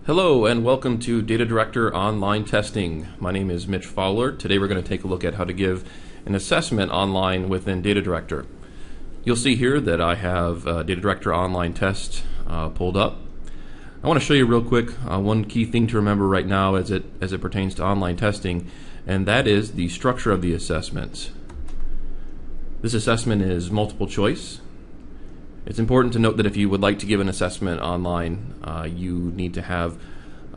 Hello and welcome to DataDirector Online Testing. My name is Mitch Fowler. Today we're going to take a look at how to give an assessment online within DataDirector. You'll see here that I have DataDirector Online Test pulled up. I want to show you real quick one key thing to remember right now as it pertains to online testing, and that is the structure of the assessments. This assessment is multiple choice. It's important to note that if you would like to give an assessment online, you need to have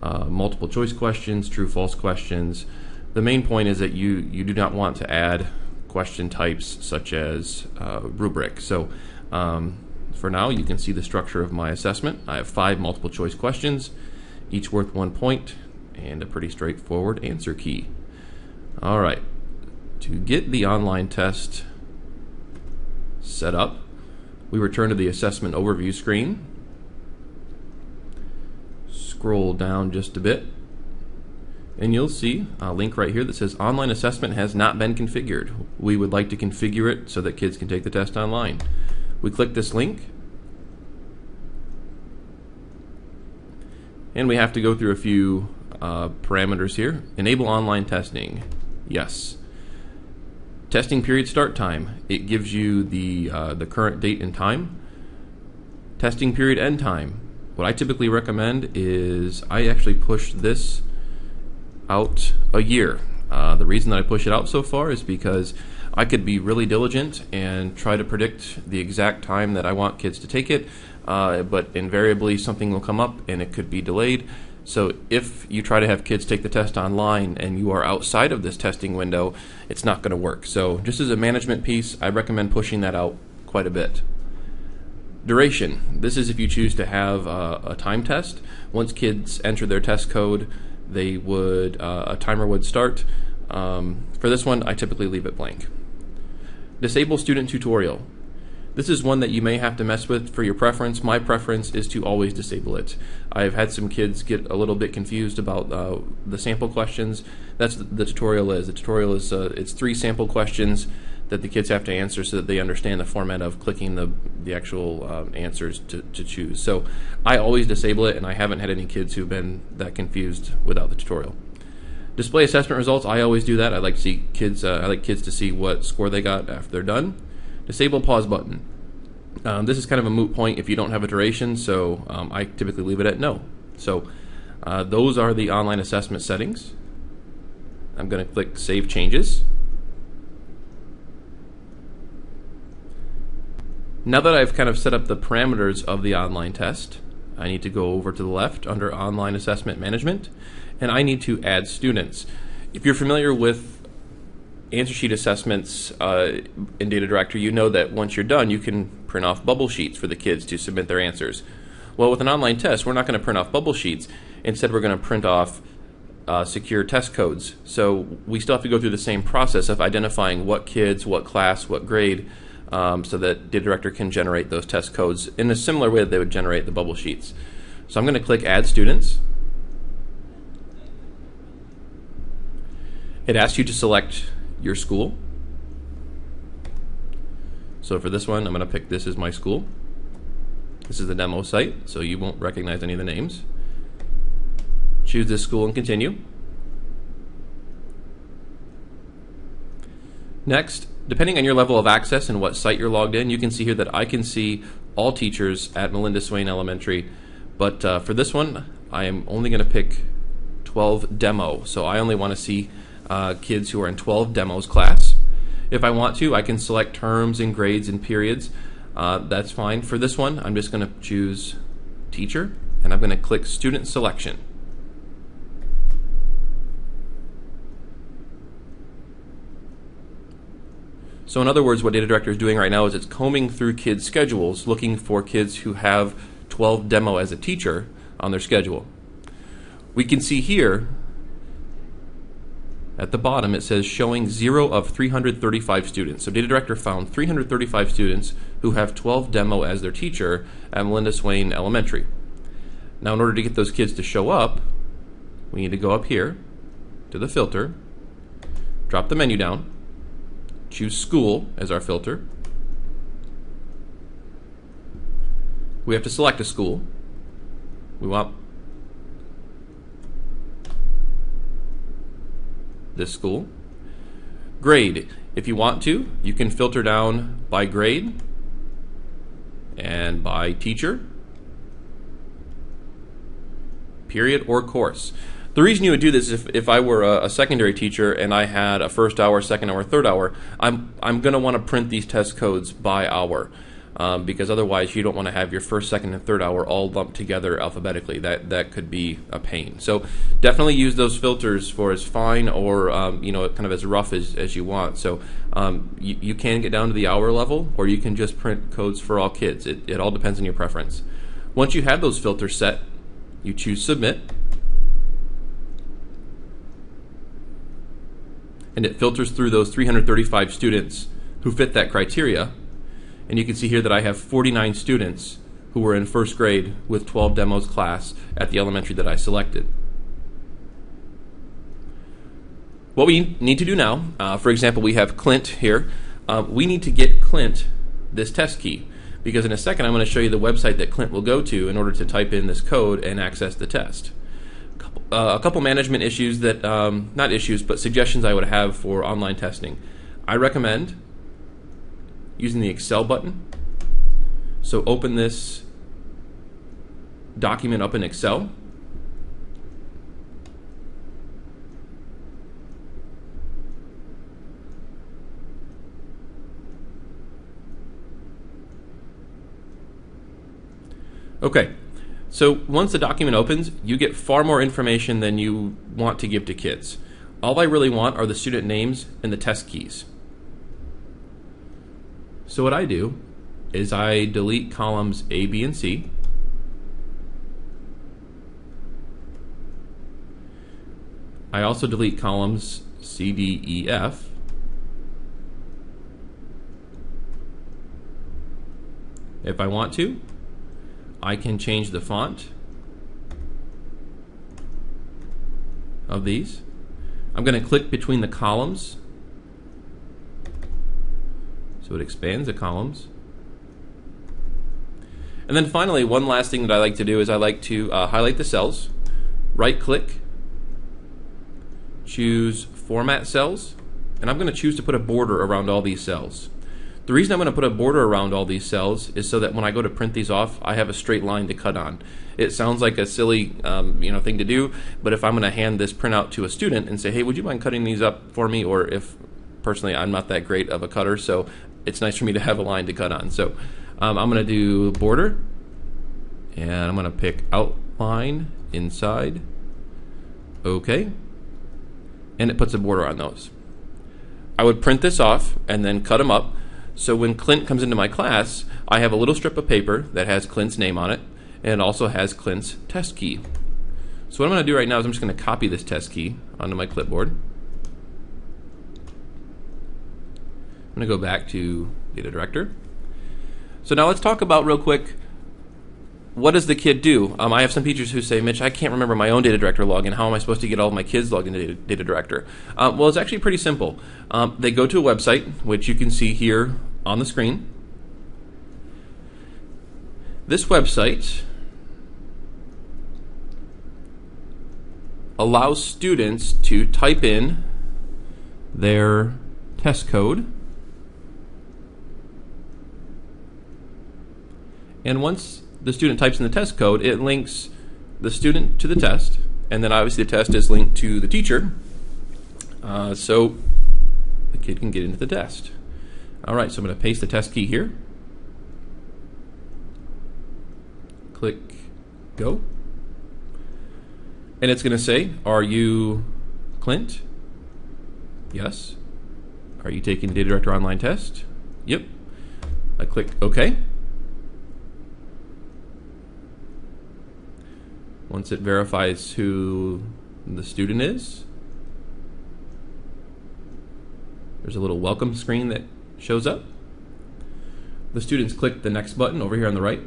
multiple choice questions, true-false questions. The main point is that you do not want to add question types such as rubric. So for now, you can see the structure of my assessment. I have 5 multiple choice questions, each worth 1 point, and a pretty straightforward answer key. All right, to get the online test set up, we return to the assessment overview screen, scroll down just a bit, and you'll see a link right here that says online assessment has not been configured. We would like to configure it so that kids can take the test online. We click this link, and we have to go through a few parameters here. Enable online testing, yes. Testing period start time, it gives you the current date and time. Testing period end time, what I typically recommend is I actually push this out a year. The reason that I push it out so far is because I could be really diligent and try to predict the exact time that I want kids to take it, but invariably something will come up and it could be delayed. So if you try to have kids take the test online and you are outside of this testing window, it's not going to work. So just as a management piece, I recommend pushing that out quite a bit. Duration. This is if you choose to have a time test. Once kids enter their test code, they would a timer would start. For this one, I typically leave it blank. Disable student tutorial. This is one that you may have to mess with for your preference. My preference is to always disable it. I've had some kids get a little bit confused about the sample questions. That's the tutorial is. The tutorial is it's 3 sample questions that the kids have to answer so that they understand the format of clicking the actual answers to choose. So I always disable it, and I haven't had any kids who've been that confused without the tutorial. Display assessment results. I always do that. I like to see kids. I like kids to see what score they got after they're done. Disable pause button. This is kind of a moot point if you don't have a duration, so I typically leave it at no. So those are the online assessment settings. I'm going to click Save Changes. Now that I've kind of set up the parameters of the online test, I need to go over to the left under Online Assessment Management, and I need to add students. If you're familiar with answer sheet assessments in DataDirector, you know that once you're done, you can print off bubble sheets for the kids to submit their answers. Well, with an online test, we're not going to print off bubble sheets. Instead, we're going to print off secure test codes. So we still have to go through the same process of identifying what kids, what class, what grade, so that DataDirector can generate those test codes in a similar way that they would generate the bubble sheets. So I'm going to click Add Students. It asks you to select your school. So for this one, I'm going to pick this as my school. This is the demo site, so you won't recognize any of the names. Choose this school and continue. Next, depending on your level of access and what site you're logged in, you can see here that I can see all teachers at Melinda Swain Elementary, but for this one, I am only going to pick 12 demo, so I only want to see kids who are in 12 demos class. If I want to, I can select terms and grades and periods. That's fine. For this one, I'm just going to choose teacher, and I'm going to click student selection. So in other words, what DataDirector is doing right now is it's combing through kids' schedules, looking for kids who have 12 demo as a teacher on their schedule. We can see here at the bottom it says showing 0 of 335 students. So DataDirector found 335 students who have 12 demo as their teacher at Melinda Swain Elementary. Now in order to get those kids to show up, we need to go up here to the filter, drop the menu down, choose school as our filter. We have to select a school. We want this school. Grade. If you want to, you can filter down by grade and by teacher, period, or course. The reason you would do this is if I were a secondary teacher and I had a first hour, second hour, third hour, I'm going to want to print these test codes by hour. Because otherwise you don't want to have your first, second, and third hour all lumped together alphabetically. That could be a pain. So definitely use those filters for as fine or kind of as rough as you want. So you can get down to the hour level, or you can just print codes for all kids. It all depends on your preference. Once you have those filters set, you choose Submit, and it filters through those 335 students who fit that criteria. And you can see here that I have 49 students who were in first grade with 12 demos class at the elementary that I selected. What we need to do now, for example, we have Clint here. We need to get Clint this test key, because in a second I'm going to show you the website that Clint will go to in order to type in this code and access the test. A couple management issues that, not issues, but suggestions I would have for online testing. I recommend using the Excel button. So open this document up in Excel. Okay, so once the document opens, you get far more information than you want to give to kids. All I really want are the student names and the test keys. So what I do is I delete columns A, B, and C. I also delete columns C, D, E, F. If I want to, I can change the font of these. I'm going to click between the columns, so it expands the columns. And then finally, one last thing that I like to do is I like to highlight the cells, right click, choose Format Cells, and I'm going to choose to put a border around all these cells. The reason I'm going to put a border around all these cells is so that when I go to print these off, I have a straight line to cut on. It sounds like a silly thing to do, but if I'm going to hand this printout to a student and say, hey, would you mind cutting these up for me? Or if personally I'm not that great of a cutter, so it's nice for me to have a line to cut on. So I'm going to do border, and I'm going to pick outline inside. Okay, and it puts a border on those. I would print this off and then cut them up. So when Clint comes into my class, I have a little strip of paper that has Clint's name on it, and it also has Clint's test key. So what I'm going to do right now is I'm just going to copy this test key onto my clipboard. I'm going to go back to DataDirector. So now let's talk about real quick, what does the kid do? I have some teachers who say, Mitch, I can't remember my own DataDirector login. How am I supposed to get all of my kids logged into DataDirector? Well, it's actually pretty simple. They go to a website, which you can see here on the screen. This website allows students to type in their test code. And once the student types in the test code, it links the student to the test, and then obviously the test is linked to the teacher, so the kid can get into the test. Alright, so I'm going to paste the test key here. Click go. And it's going to say, are you Clint? Yes. Are you taking the DataDirector online test? Yep. I click OK. Once it verifies who the student is, there's a little welcome screen that shows up. The students click the next button over here on the right.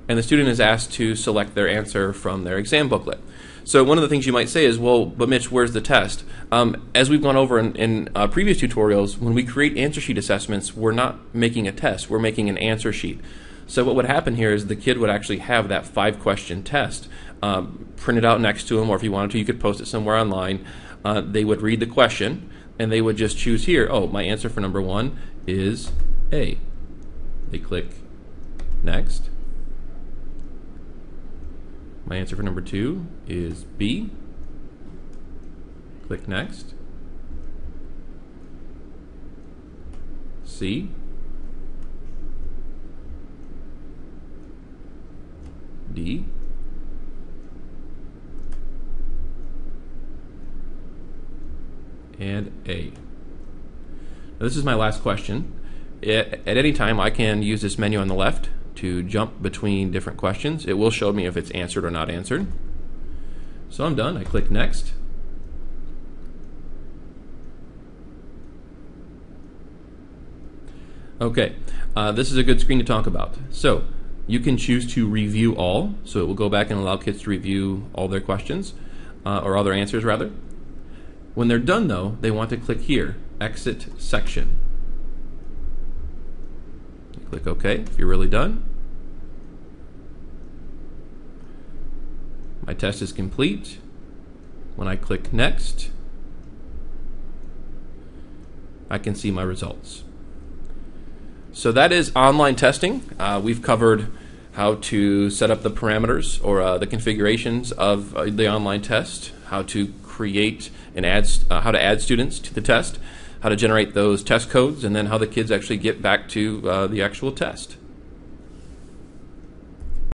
And the student is asked to select their answer from their exam booklet. So one of the things you might say is, well, but Mitch, where's the test? As we've gone over in previous tutorials, when we create answer sheet assessments, we're not making a test, we're making an answer sheet. So what would happen here is the kid would actually have that 5-question test printed out next to him, or if you wanted to, you could post it somewhere online. They would read the question, and they would just choose here, oh, my answer for number 1 is A. They click next. My answer for number 2 is B. Click next. C. D. And A. Now, this is my last question. At any time, I can use this menu on the left to jump between different questions. It will show me if it's answered or not answered. So I'm done. I click next. Okay, this is a good screen to talk about. So you can choose to review all, so it will go back and allow kids to review all their questions, or all their answers rather. When they're done though, they want to click here, Exit Section. You click OK if you're really done. My test is complete. When I click Next, I can see my results. So that is online testing. We've covered how to set up the parameters or the configurations of the online test, how to create and how to add students to the test, how to generate those test codes, and then how the kids actually get back to the actual test.